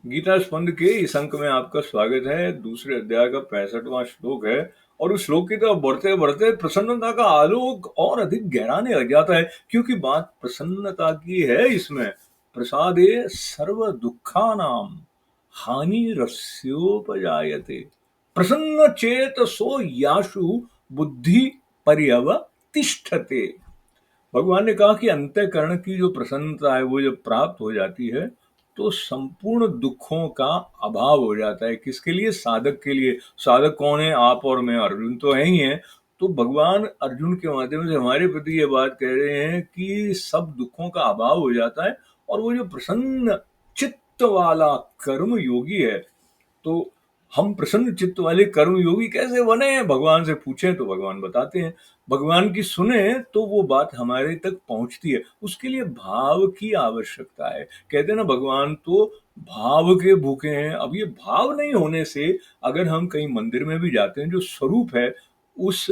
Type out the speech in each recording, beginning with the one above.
गीता स्पंद के इस अंक में आपका स्वागत है। दूसरे अध्याय का 65वां श्लोक है और उस श्लोक की तरफ बढ़ते बढ़ते प्रसन्नता का आलोक और अधिक गहराने लग जाता है, क्योंकि बात प्रसन्नता की है। इसमें प्रसादे सर्व दुखानाम हानि रस्योपजायते प्रसन्न चेत सो याशु बुद्धि पर्यवतिष्ठते। भगवान ने कहा कि अंतःकरण की जो प्रसन्नता है वो जब प्राप्त हो जाती है तो संपूर्ण दुखों का अभाव हो जाता है। किसके लिए? साधक के लिए। साधक कौन है? आप और मैं, अर्जुन तो है ही है। तो भगवान अर्जुन के माध्यम से हमारे प्रति ये बात कह रहे हैं कि सब दुखों का अभाव हो जाता है और वो जो प्रसन्न चित्त वाला कर्म योगी है, तो हम प्रसन्न चित्त वाले कर्म योगी कैसे बने हैं? भगवान से पूछें तो भगवान बताते हैं। भगवान की सुने तो वो बात हमारे तक पहुंचती है। उसके लिए भाव की आवश्यकता है। कहते हैं ना, भगवान तो भाव के भूखे हैं। अब ये भाव नहीं होने से अगर हम कहीं मंदिर में भी जाते हैं, जो स्वरूप है उस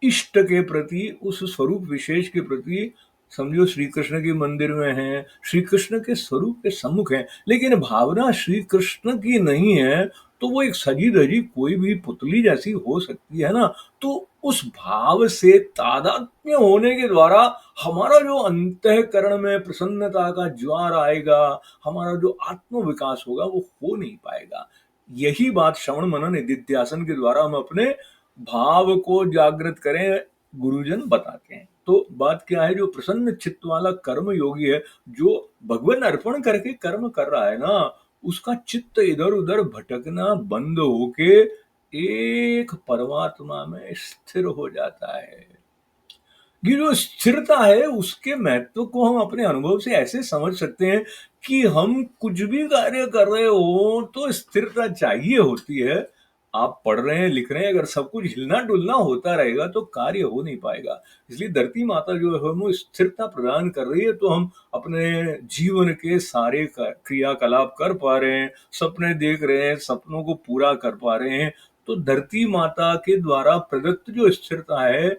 इष्ट के प्रति, उस स्वरूप विशेष के प्रति, समझो श्री कृष्ण के मंदिर में हैं, श्री कृष्ण के स्वरूप के सम्मुख हैं, लेकिन भावना श्री कृष्ण की नहीं है, तो वो एक सजी धजी कोई भी पुतली जैसी हो सकती है ना। तो उस भाव से तादात्म्य होने के द्वारा हमारा जो अंतःकरण में प्रसन्नता का ज्वार आएगा, हमारा जो आत्म विकास होगा वो हो नहीं पाएगा। यही बात श्रवण मनन निधिध्यासन के द्वारा हम अपने भाव को जागृत करें, गुरुजन बताते हैं। तो बात क्या है? जो प्रसन्न चित्त वाला कर्म योगी है, जो भगवान अर्पण करके कर्म कर रहा है ना, उसका चित्त इधर उधर भटकना बंद होके एक परमात्मा में स्थिर हो जाता है। ये जो स्थिरता है उसके महत्व को हम अपने अनुभव से ऐसे समझ सकते हैं कि हम कुछ भी कार्य कर रहे हो तो स्थिरता चाहिए होती है। आप पढ़ रहे हैं, लिख रहे हैं, अगर सब कुछ हिलना डुलना होता रहेगा तो कार्य हो नहीं पाएगा। इसलिए धरती माता जो है वो स्थिरता प्रदान कर रही है, तो हम अपने जीवन के सारे क्रियाकलाप कर पा रहे हैं, सपने देख रहे हैं, सपनों को पूरा कर पा रहे हैं। तो धरती माता के द्वारा प्रदत्त जो स्थिरता है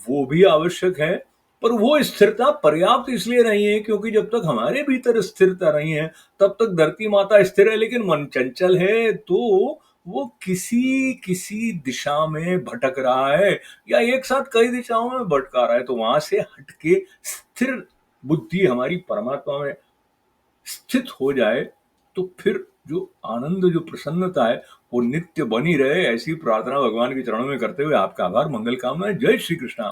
वो भी आवश्यक है, पर वो स्थिरता पर्याप्त इसलिए नहीं है क्योंकि जब तक हमारे भीतर स्थिरता नहीं है तब तक धरती माता स्थिर है, लेकिन मन चंचल है तो वो किसी किसी दिशा में भटक रहा है या एक साथ कई दिशाओं में भटका रहा है। तो वहां से हटके स्थिर बुद्धि हमारी परमात्मा में स्थित हो जाए तो फिर जो आनंद, जो प्रसन्नता है वो नित्य बनी रहे। ऐसी प्रार्थना भगवान के चरणों में करते हुए आपका आभार, मंगल कामना। जय श्री कृष्णा।